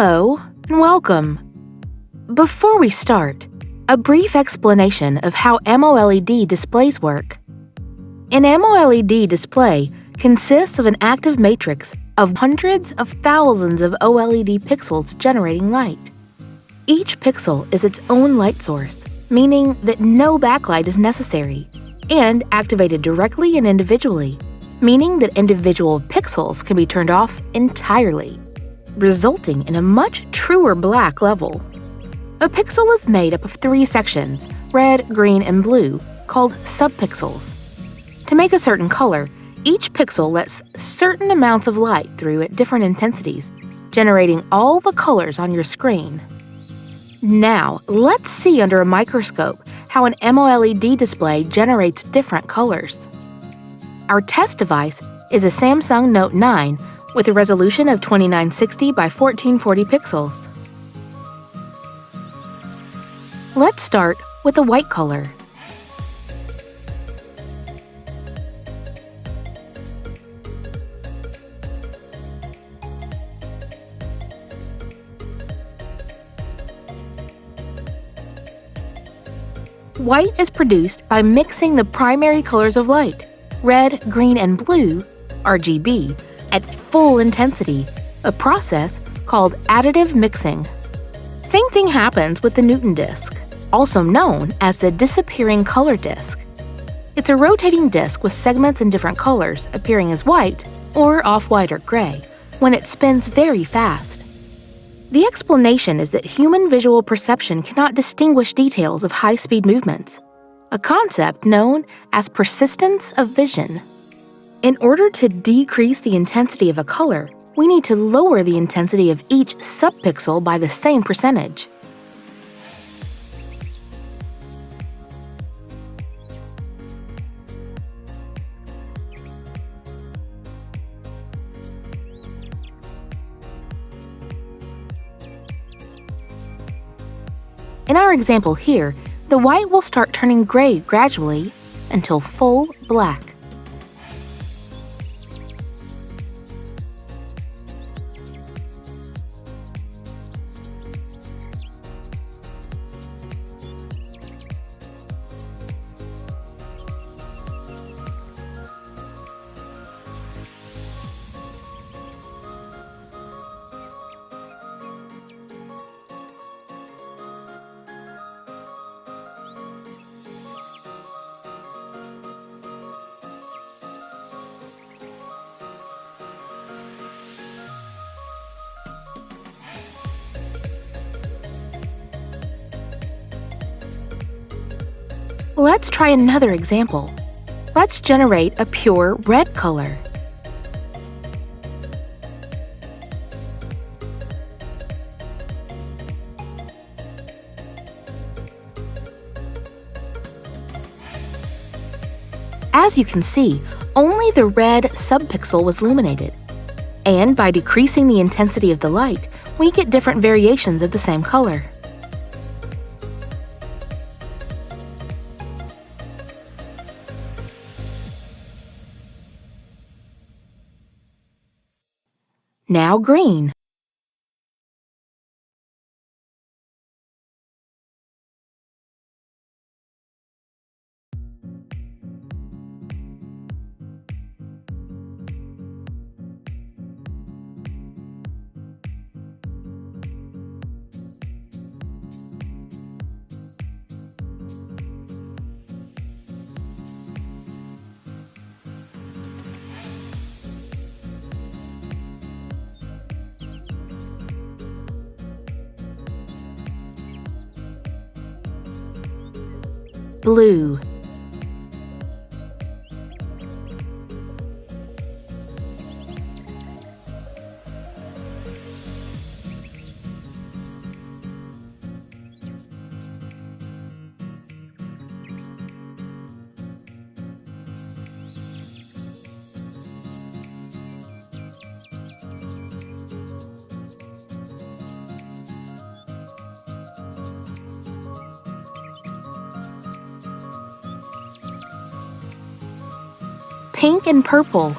Hello and welcome. Before we start, a brief explanation of how Amoled displays work. An Amoled display consists of an active matrix of hundreds of thousands of OLED pixels generating light. Each pixel is its own light source, meaning that no backlight is necessary, and activated directly and individually, meaning that individual pixels can be turned off entirely, resulting in a much truer black level. A pixel is made up of 3 sections, red, green, and blue, called subpixels. To make a certain color, each pixel lets certain amounts of light through at different intensities, generating all the colors on your screen. Now, let's see under a microscope how an Amoled display generates different colors. Our test device is a Samsung Note 9 with a resolution of 2960 by 1440 pixels. Let's start with a white color. White is produced by mixing the primary colors of light, red, green, and blue, RGB, at full intensity, a process called additive mixing. Same thing happens with the Newton disk, also known as the disappearing color disk. It's a rotating disk with segments in different colors appearing as white or off-white or gray when it spins very fast. The explanation is that human visual perception cannot distinguish details of high-speed movements, a concept known as persistence of vision. In order to decrease the intensity of a color, we need to lower the intensity of each subpixel by the same percentage. In our example here, the white will start turning gray gradually until full black. Let's try another example. Let's generate a pure red color. As you can see, only the red subpixel was illuminated. And by decreasing the intensity of the light, we get different variations of the same color. Now green. Blue. Pink and purple.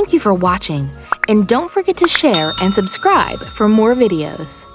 Thank you for watching, and don't forget to share and subscribe for more videos.